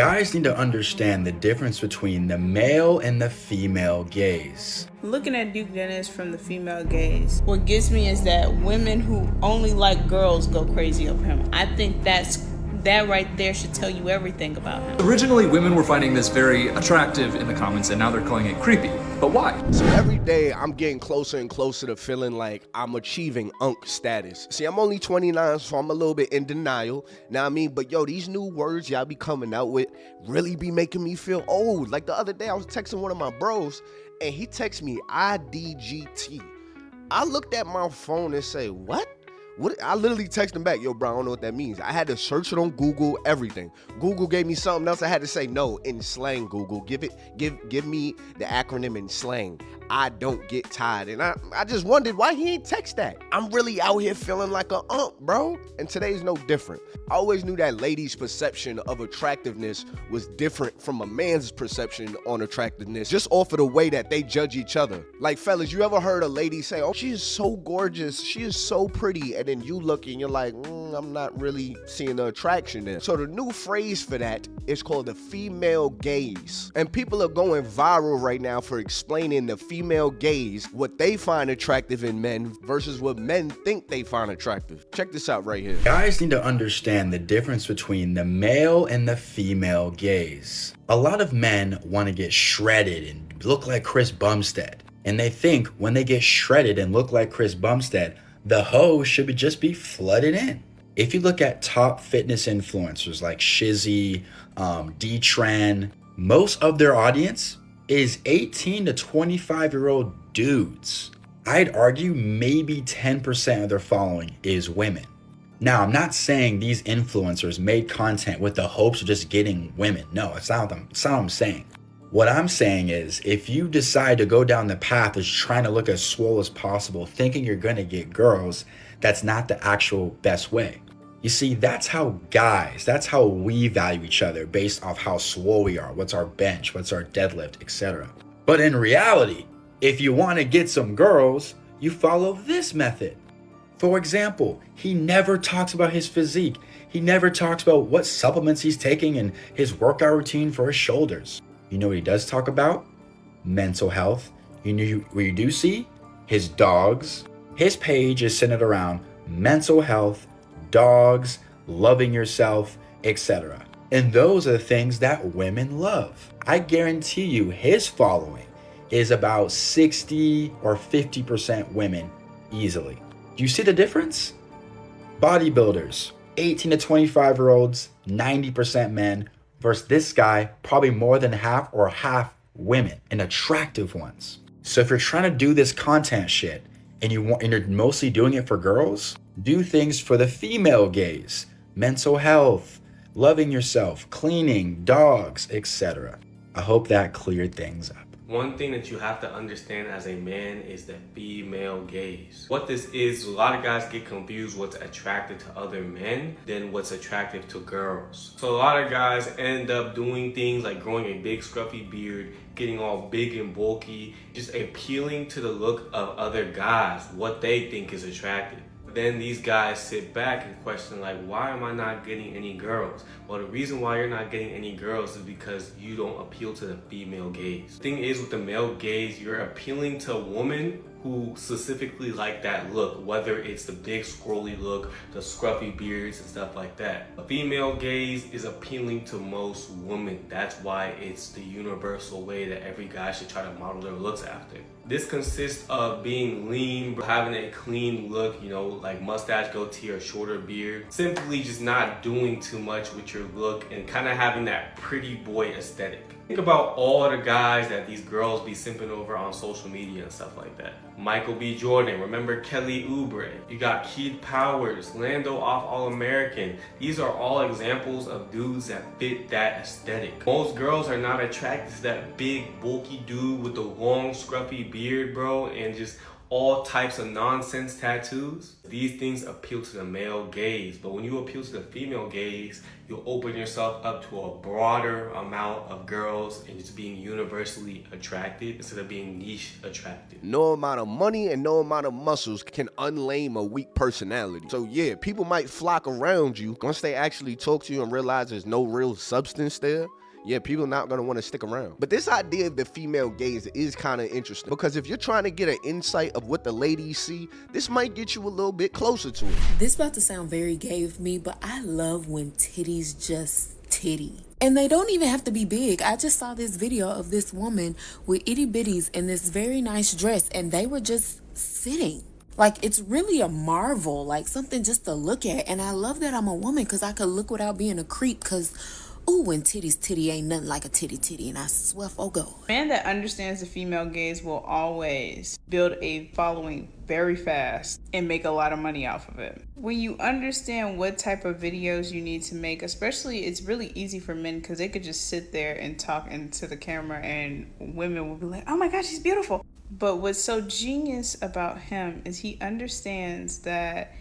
Guys need to understand the difference between the male and the female gaze. Looking at Duke Dennis from the female gaze, what gets me is that women who only like girls go crazy over him. I think that right there should tell you everything about him. Originally, women were finding this very attractive in the comments, and now they're calling it creepy. But why? So every day I'm getting closer and closer to feeling like I'm achieving unk status. See, I'm only 29, so I'm a little bit in denial. Now I mean, but yo, these new words y'all be coming out with really be making me feel old. Like the other day I was texting one of my bros and he texted me IDGT. I looked at my phone and say, what? I literally texted him back, yo, bro, I don't know what that means. I had to search it on Google, everything. Google gave me something else. I had to say, no, in slang, Google. Give me the acronym in slang. I don't get tired. And I just wondered why he ain't text that. I'm really out here feeling like a bro. And today's no different. I always knew that ladies' perception of attractiveness was different from a man's perception on attractiveness, just off of the way that they judge each other. Like, fellas, you ever heard a lady say, oh, she is so gorgeous, she is so pretty, and then you look and you're like, I'm not really seeing the attraction there. So the new phrase for that is called the female gaze. And people are going viral right now for explaining the female gaze, what they find attractive in men versus what men think they find attractive. Check this out right here. Guys need to understand the difference between the male and the female gaze. A lot of men want to get shredded and look like Chris Bumstead. And they think when they get shredded and look like Chris Bumstead, the hoe should just be flooded in. If you look at top fitness influencers like Shizzy, D-Tren, most of their audience is 18 to 25-year-old dudes. I'd argue maybe 10% of their following is women. Now, I'm not saying these influencers made content with the hopes of just getting women. No, it's not what I'm saying. What I'm saying is, if you decide to go down the path of trying to look as swole as possible, thinking you're gonna get girls, that's not the actual best way. You see, that's how we value each other based off how swole we are, what's our bench, what's our deadlift, etc. But in reality, if you wanna get some girls, you follow this method. For example, he never talks about his physique. He never talks about what supplements he's taking and his workout routine for his shoulders. You know what he does talk about? Mental health. You know what you do see? His dogs. His page is centered around mental health, dogs, loving yourself, etc. And those are the things that women love. I guarantee you his following is about 60 or 50% women easily. Do you see the difference? Bodybuilders, 18 to 25-year-olds, 90% men, versus this guy, probably more than half women, and attractive ones. So if you're trying to do this content shit and you're mostly doing it for girls, do things for the female gaze, mental health, loving yourself, cleaning, dogs, etc. I hope that cleared things up. One thing that you have to understand as a man is the female gaze. What this is, a lot of guys get confused what's attractive to other men than what's attractive to girls. So a lot of guys end up doing things like growing a big scruffy beard, getting all big and bulky, just appealing to the look of other guys, what they think is attractive. Then these guys sit back and question, like, why am I not getting any girls? Well, the reason why you're not getting any girls is because you don't appeal to the female gaze. The thing is, with the male gaze, you're appealing to a woman who specifically like that look, whether it's the big scrolly look, the scruffy beards and stuff like that. A female gaze is appealing to most women. That's why it's the universal way that every guy should try to model their looks after. This consists of being lean, having a clean look, you know, like mustache, goatee, or shorter beard. Simply just not doing too much with your look and kind of having that pretty boy aesthetic. Think about all the guys that these girls be simping over on social media and stuff like that. Michael B. Jordan, remember Kelly Oubre. You got Keith Powers, Lando off All-American. These are all examples of dudes that fit that aesthetic. Most girls are not attracted to that big bulky dude with the long scruffy beard, bro, and just all types of nonsense tattoos. These things appeal to the male gaze, but when you appeal to the female gaze, you'll open yourself up to a broader amount of girls and just being universally attracted instead of being niche attracted. No amount of money and no amount of muscles can unlame a weak personality. So yeah, people might flock around you once they actually talk to you and realize there's no real substance there. Yeah, people are not going to want to stick around. But this idea of the female gaze is kind of interesting, because if you're trying to get an insight of what the ladies see, this might get you a little bit closer to it. This about to sound very gay of me, but I love when titties just titty. And they don't even have to be big. I just saw this video of this woman with itty bitties in this very nice dress, and they were just sitting. Like, it's really a marvel, like something just to look at. And I love that I'm a woman, because I could look without being a creep, because ooh, when titty ain't nothing like a titty, and I swear for God. A man that understands the female gaze will always build a following very fast and make a lot of money off of it. When you understand what type of videos you need to make, especially, it's really easy for men because they could just sit there and talk into the camera and women will be like, oh my God, she's beautiful. But what's so genius about him is he understands that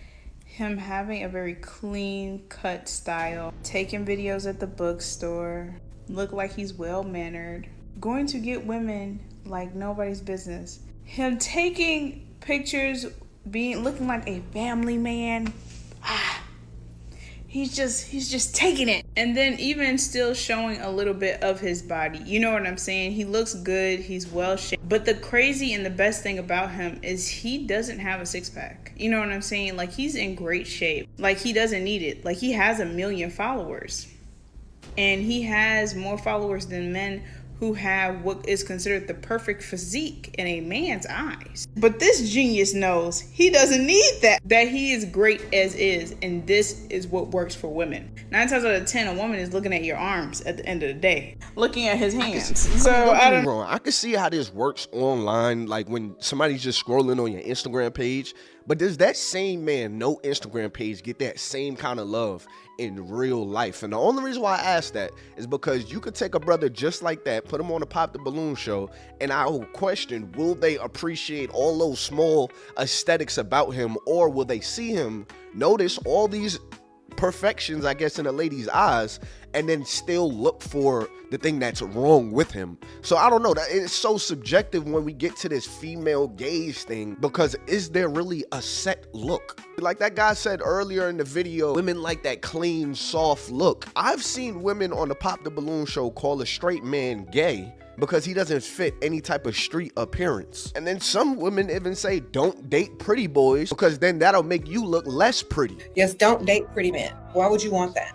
him having a very clean cut style, taking videos at the bookstore, look like he's well-mannered, going to get women like nobody's business. Him taking pictures, looking like a family man. He's just taking it. And then even still showing a little bit of his body. You know what I'm saying? He looks good. He's well shaped. But the crazy and the best thing about him is he doesn't have a six pack. You know what I'm saying? Like, he's in great shape. Like, he doesn't need it. Like, he has 1 million followers. And he has more followers than men who have what is considered the perfect physique in a man's eyes. But this genius knows he doesn't need that he is great as is, and this is what works for women. 9 times out of 10, a woman is looking at your arms at the end of the day, looking at his hands. I can see how this works online, like when somebody's just scrolling on your Instagram page. But does that same man, no Instagram page, get that same kind of love in real life? And the only reason why I ask that is because you could take a brother just like that, put him on a Pop the Balloon show, and I will question, will they appreciate all those small aesthetics about him, or will they see him, notice all these perfections, I guess, in a lady's eyes, and then still look for the thing that's wrong with him? So I don't know, that it's so subjective when we get to this female gaze thing, because is there really a set look? Like that guy said earlier in the video, women like that clean, soft look. I've seen women on the Pop the Balloon show call a straight man gay because he doesn't fit any type of street appearance. And then some women even say, don't date pretty boys, because then that'll make you look less pretty. Yes, don't date pretty men. Why would you want that?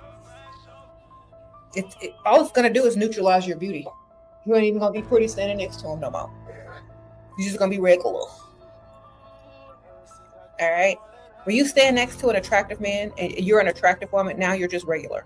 All it's gonna do is neutralize your beauty. You ain't even gonna be pretty standing next to him no more. You're just gonna be regular. All right? When you stand next to an attractive man and you're an attractive woman, now you're just regular.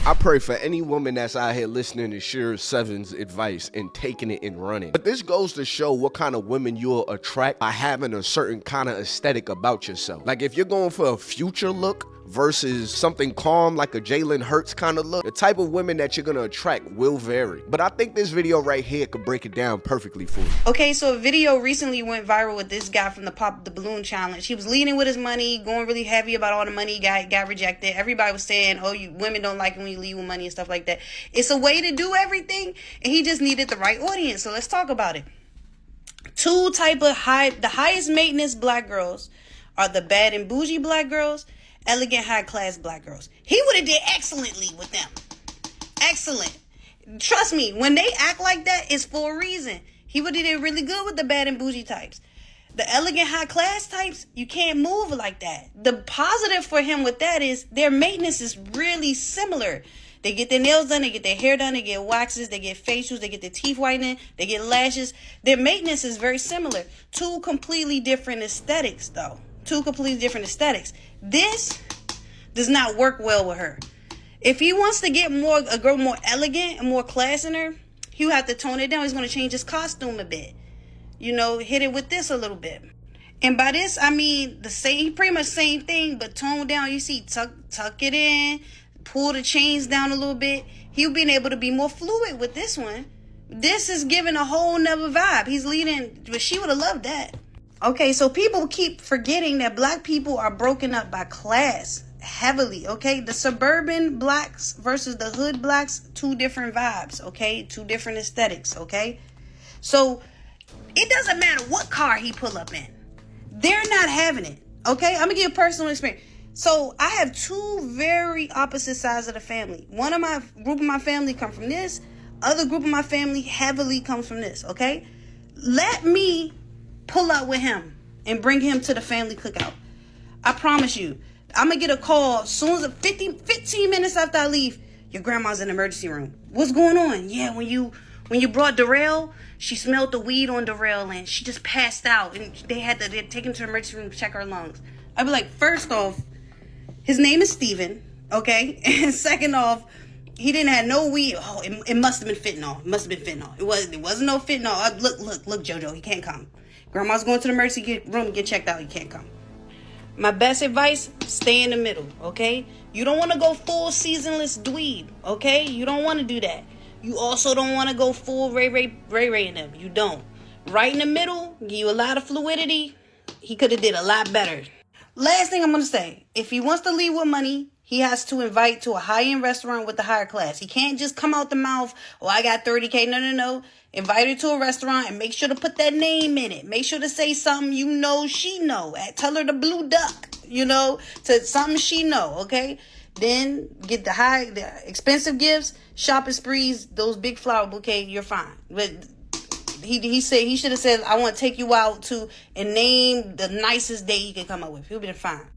I pray for any woman that's out here listening to Shir Seven's advice and taking it and running. But this goes to show what kind of women you'll attract by having a certain kind of aesthetic about yourself. Like if you're going for a future look versus something calm like a Jalen Hurts kind of look, the type of women that you're gonna attract will vary. But I think this video right here could break it down perfectly for you. Okay, so a video recently went viral with this guy from the Pop the Balloon challenge. He was leading with his money, going really heavy about all the money he got rejected. Everybody was saying, oh, you women don't like it when you lead with money and stuff like that. It's a way to do everything, and he just needed the right audience. So let's talk about it. The highest maintenance black girls are the bad and bougie black girls, elegant high class black girls. He would have did excellently with them. Excellent. Trust me, when they act like that, it's for a reason. He would have did really good with the bad and bougie types. The elegant high class types, you can't move like that. The positive for him with that is their maintenance is really similar. They get their nails done, they get their hair done, they get waxes, they get facials, they get their teeth whitening, they get lashes. Their maintenance is very similar. Two completely different aesthetics, though. Two completely different aesthetics. This does not work well with her. If he wants to get a girl more elegant and more class in her, he'll have to tone it down. He's going to change his costume a bit. You know, hit it with this a little bit. And by this, I mean pretty much same thing, but tone down. You see, tuck it in, pull the chains down a little bit. He'll be able to be more fluid with this one. This is giving a whole nother vibe. He's leading, but she would have loved that. Okay, so people keep forgetting that black people are broken up by class heavily, okay? The suburban blacks versus the hood blacks, two different vibes, okay? Two different aesthetics, okay? So it doesn't matter what car he pull up in. They're not having it, okay? I'm gonna give you a personal experience. So I have two very opposite sides of the family. One of my group of my family come from this. Other group of my family heavily comes from this, okay? Let me pull out with him and bring him to the family cookout. I promise you, I'm gonna get a call soon as 15 minutes after I leave. Your grandma's in the emergency room. What's going on? Yeah, when you brought Darrell, she smelled the weed on Darrell and she just passed out and they take him to the emergency room to check her lungs. I'd be like, first off, his name is Steven, okay? And second off, he didn't have no weed. Oh, it must have been fentanyl. It must have been fentanyl. It wasn't no fentanyl. Look, JoJo, he can't come. Grandma's going to the emergency room to get checked out. He can't come. My best advice, stay in the middle, okay? You don't want to go full seasonless dweeb, okay? You don't want to do that. You also don't want to go full Ray in them. You don't. Right in the middle, give you a lot of fluidity. He could have did a lot better. Last thing I'm going to say, if he wants to leave with money, he has to invite to a high-end restaurant with the higher class. He can't just come out the mouth, oh, I got 30K. No. Invite her to a restaurant and make sure to put that name in it. Make sure to say something you know she know. Tell her the blue duck, to something she know, okay? Then get the expensive gifts, shopping sprees, those big flower bouquet, you're fine. But he should have said, I want to take you out to and name the nicest date you can come up with. He'll be fine.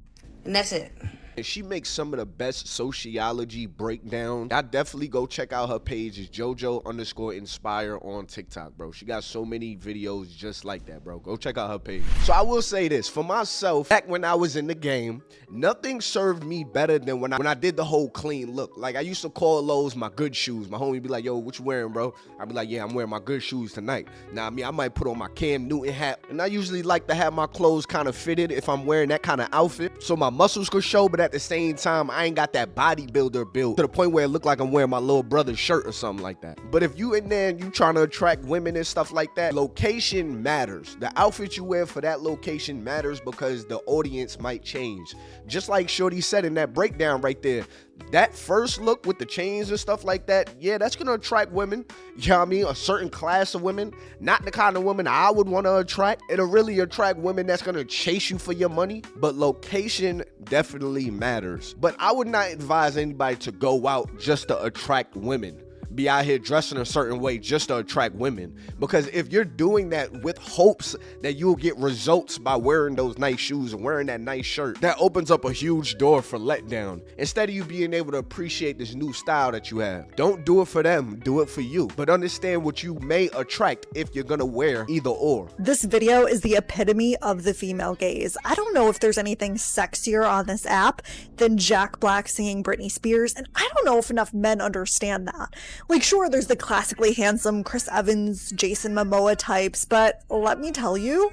And that's it. And she makes some of the best sociology breakdown. I definitely go check out her page. It's JoJo_Inspire on TikTok, bro. She got so many videos just like that, bro. Go check out her page. So I will say this, for myself, back when I was in the game, nothing served me better than when I did the whole clean look. Like, I used to call those my good shoes. My homie be like, yo, what you wearing, bro? I'd be like, yeah, I'm wearing my good shoes tonight. Now, I might put on my Cam Newton hat. And I usually like to have my clothes kind of fitted if I'm wearing that kind of outfit, so my muscles could show, but at the same time, I ain't got that bodybuilder build to the point where it look like I'm wearing my little brother's shirt or something like that. But if you in there and you trying to attract women and stuff like that, location matters. The outfit you wear for that location matters because the audience might change. Just like Shorty said in that breakdown right there, that first look with the chains and stuff like that, yeah, that's gonna attract women. You know what I mean? A certain class of women, not the kind of women I would want to attract. It'll really attract women that's gonna chase you for your money. But location definitely matters. But I would not advise anybody to go out just to attract women. Be out here dressing a certain way just to attract women, because if you're doing that with hopes that you'll get results by wearing those nice shoes and wearing that nice shirt, that opens up a huge door for letdown instead of you being able to appreciate this new style that you have. Don't do it for them, do it for you, but understand what you may attract if you're gonna wear either or. This video is the epitome of the female gaze. I don't know if there's anything sexier on this app than Jack Black singing Britney Spears, and I don't know if enough men understand that. Like, sure, there's the classically handsome Chris Evans, Jason Momoa types, but let me tell you,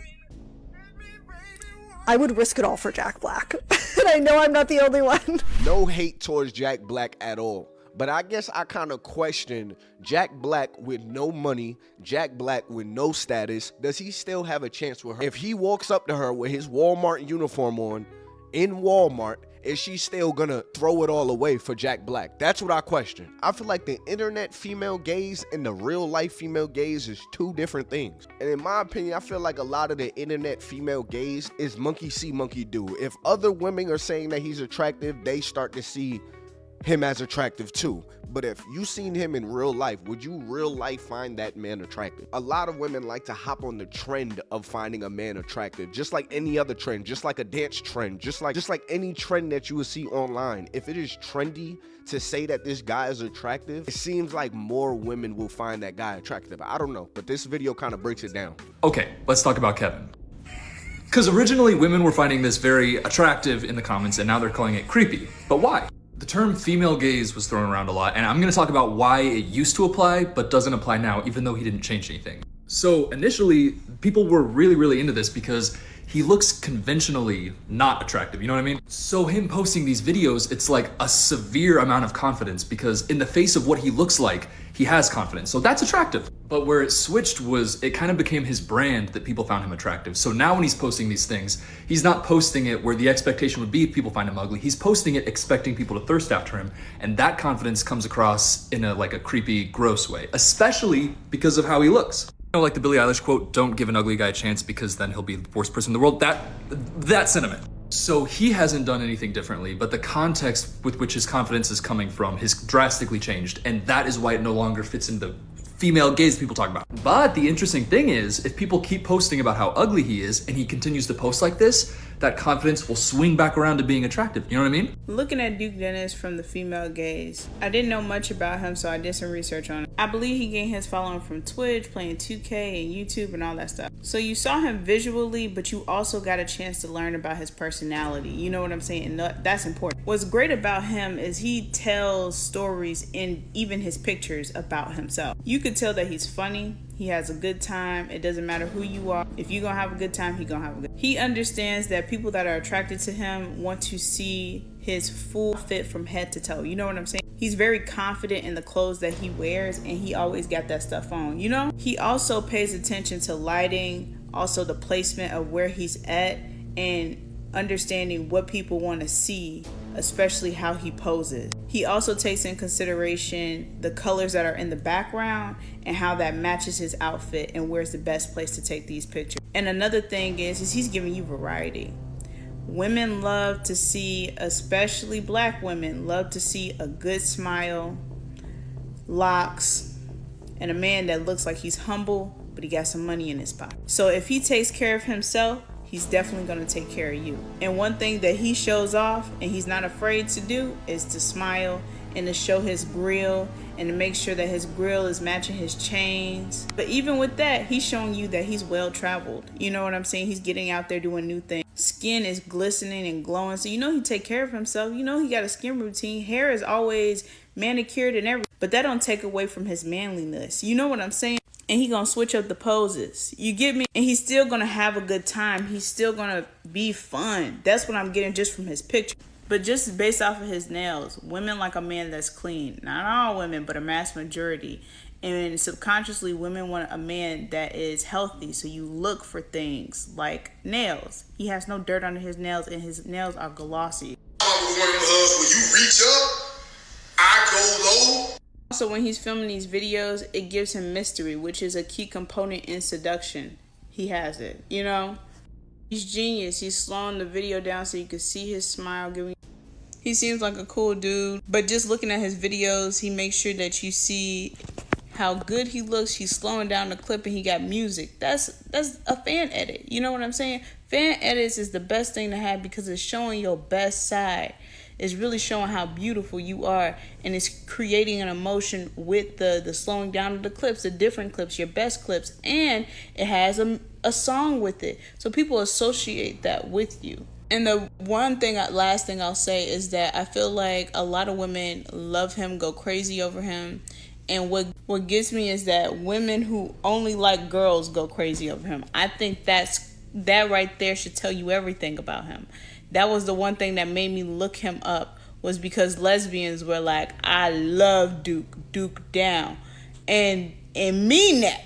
I would risk it all for Jack Black. And I know I'm not the only one. No hate towards Jack Black at all. But I guess I kind of question Jack Black with no money, Jack Black with no status. Does he still have a chance with her? If he walks up to her with his Walmart uniform on, in Walmart, is she still gonna throw it all away for Jack Black? That's what I question. I feel like the internet female gaze and the real life female gaze is two different things. And in my opinion, I feel like a lot of the internet female gaze is monkey see, monkey do. If other women are saying that he's attractive, they start to see him as attractive too. But if you seen him in real life, would you real life find that man attractive? A lot of women like to hop on the trend of finding a man attractive, just like any other trend, just like a dance trend, just like any trend that you would see online. If it is trendy to say that this guy is attractive, it seems like more women will find that guy attractive. I don't know, but this video kind of breaks it down. Okay, let's talk about Kevin. Because originally women were finding this very attractive in the comments and now they're calling it creepy. But why? The term female gaze was thrown around a lot, and I'm gonna talk about why it used to apply, but doesn't apply now, even though he didn't change anything. So initially, people were really into this because he looks conventionally not attractive, you know what I mean? So him posting these videos, it's like a severe amount of confidence because in the face of what he looks like, he has confidence. So that's attractive. But where it switched was it kind of became his brand that people found him attractive. So now when he's posting these things, he's not posting it where the expectation would be if people find him ugly. He's posting it expecting people to thirst after him. And that confidence comes across in a creepy, gross way, especially because of how he looks. You know, like the Billie Eilish quote, "Don't give an ugly guy a chance because then he'll be the worst person in the world." That sentiment. So he hasn't done anything differently, but the context with which his confidence is coming from has drastically changed. And that is why it no longer fits in the female gaze people talk about. But the interesting thing is, if people keep posting about how ugly he is and he continues to post like this, that confidence will swing back around to being attractive. You know what I mean? Looking at Duke Dennis from the female gaze, I didn't know much about him, so I did some research on it. I believe he gained his following from Twitch, playing 2K and YouTube and all that stuff. So you saw him visually, but you also got a chance to learn about his personality. You know what I'm saying? And that's important. What's great about him is he tells stories in even his pictures about himself. You could tell that he's funny. He has a good time. It doesn't matter who you are. If you're gonna have a good time, he's gonna have a good time. He understands that people that are attracted to him want to see his full fit from head to toe. You know what I'm saying? He's very confident in the clothes that he wears, and he always got that stuff on, you know? He also pays attention to lighting, also the placement of where he's at, and understanding what people want to see, especially how he poses. He also takes in consideration the colors that are in the background and how that matches his outfit and where's the best place to take these pictures. And another thing is he's giving you variety. Women love to see, especially black women, love to see a good smile, locks, and a man that looks like he's humble, but he got some money in his pocket. So if he takes care of himself, he's definitely going to take care of you. And one thing that he shows off and he's not afraid to do is to smile and to show his grill and to make sure that his grill is matching his chains. But even with that, he's showing you that he's well traveled. You know what I'm saying? He's getting out there doing new things. Skin is glistening and glowing. So you know he take care of himself. You know he got a skin routine. Hair is always manicured and everything. But that don't take away from his manliness. You know what I'm saying? And he gonna switch up the poses. You get me? And he's still gonna have a good time. He's still gonna be fun. That's what I'm getting just from his picture. But just based off of his nails, women like a man that's clean. Not all women, but a mass majority. And subconsciously, women want a man that is healthy. So you look for things like nails. He has no dirt under his nails, and his nails are glossy. When you reach up, I go low. Also, when he's filming these videos, it gives him mystery, which is a key component in seduction. He has it, you know? He's genius. He's slowing the video down so you can see his smile. He seems like a cool dude, but just looking at his videos, he makes sure that you see how good he looks. He's slowing down the clip and he got music. That's a fan edit. You know what I'm saying? Fan edits is the best thing to have because it's showing your best side. It's really showing how beautiful you are, and it's creating an emotion with the slowing down of the clips, the different clips, your best clips, and it has a song with it. So people associate that with you. And the last thing I'll say is that I feel like a lot of women love him, go crazy over him. And what gets me is that women who only like girls go crazy over him. I think that right there should tell you everything about him. That was the one thing that made me look him up, was because lesbians were like, I love Duke down, and mean that.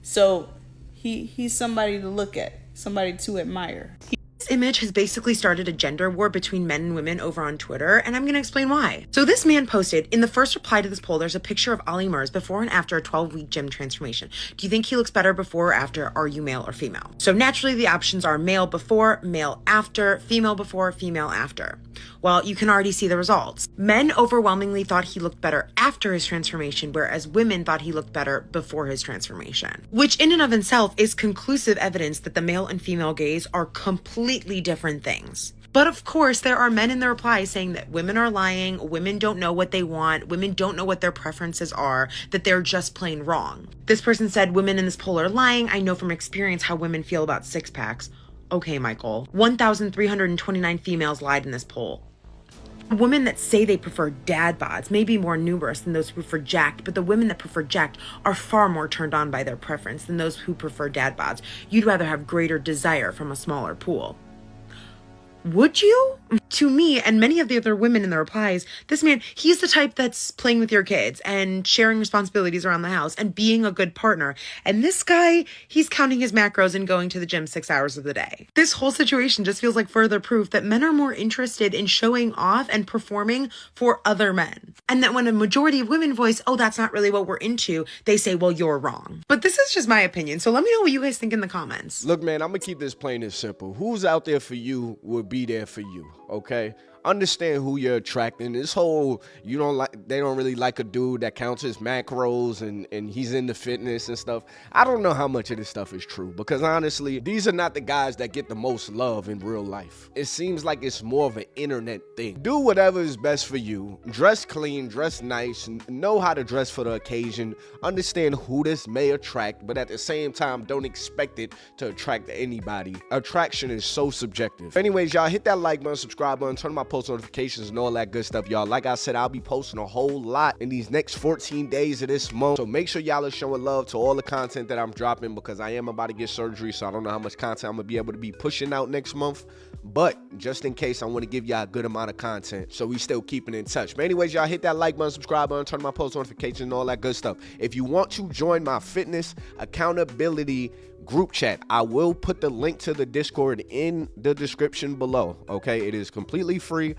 So he's somebody to look at, somebody to admire. This image has basically started a gender war between men and women over on Twitter, and I'm going to explain why. So this man posted, in the first reply to this poll, there's a picture of Ollie Murs before and after a 12-week gym transformation. Do you think he looks better before or after? Are you male or female? So naturally the options are male before, male after, female before, female after. Well, you can already see the results. Men overwhelmingly thought he looked better after his transformation, whereas women thought he looked better before his transformation. Which in and of itself is conclusive evidence that the male and female gaze are completely different things. But of course, there are men in the replies saying that women are lying, women don't know what they want, women don't know what their preferences are, that they're just plain wrong. This person said, women in this poll are lying. I know from experience how women feel about six-packs. Okay, Michael. 1,329 females lied in this poll. Women that say they prefer dad bods may be more numerous than those who prefer jacked, but the women that prefer jacked are far more turned on by their preference than those who prefer dad bods. You'd rather have greater desire from a smaller pool. Would you? To me and many of the other women in the replies, this man, he's the type that's playing with your kids and sharing responsibilities around the house and being a good partner. And this guy, he's counting his macros and going to the gym 6 hours of the day. This whole situation just feels like further proof that men are more interested in showing off and performing for other men. And that when a majority of women voice, oh, that's not really what we're into, they say, well, you're wrong. But this is just my opinion. So let me know what you guys think in the comments. Look, man, I'm gonna keep this plain and simple. Who's out there for you will be there for you, okay? Understand who you're attracting. This whole they don't really like a dude that counts his macros and he's into fitness and stuff. I don't know how much of this stuff is true, because honestly, these are not the guys that get the most love in real life. It seems like it's more of an internet thing. Do whatever is best for you. Dress clean, dress nice, know how to dress for the occasion. Understand who this may attract, but at the same time, don't expect it to attract anybody. Attraction is so subjective. Anyways, y'all, hit that like button, subscribe button, turn on my post notifications and all that good stuff, y'all. Like I said, I'll be posting a whole lot in these next 14 days of this month, so make sure y'all are showing love to all the content that I'm dropping, because I am about to get surgery, so I don't know how much content I'm gonna be able to be pushing out next month, but just in case, I want to give y'all a good amount of content, so we still keeping in touch. But anyways, y'all, hit that like button, subscribe button, turn on my post notifications and all that good stuff. If you want to join my fitness accountability group chat, I will put the link to the Discord in the description below, okay? It is completely free.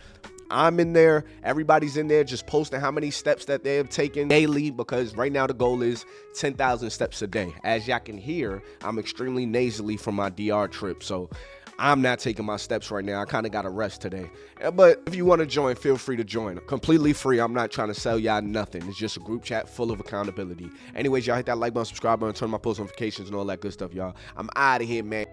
I'm in there, everybody's in there just posting how many steps that they have taken daily, because right now the goal is 10,000 steps a day. As y'all can hear, I'm extremely nasally from my DR trip, so I'm not taking my steps right now. I kind of got to rest today. But if you want to join, feel free to join. Completely free. I'm not trying to sell y'all nothing. It's just a group chat full of accountability. Anyways, y'all hit that like button, subscribe button, turn on my post notifications and all that good stuff, y'all. I'm out of here, man.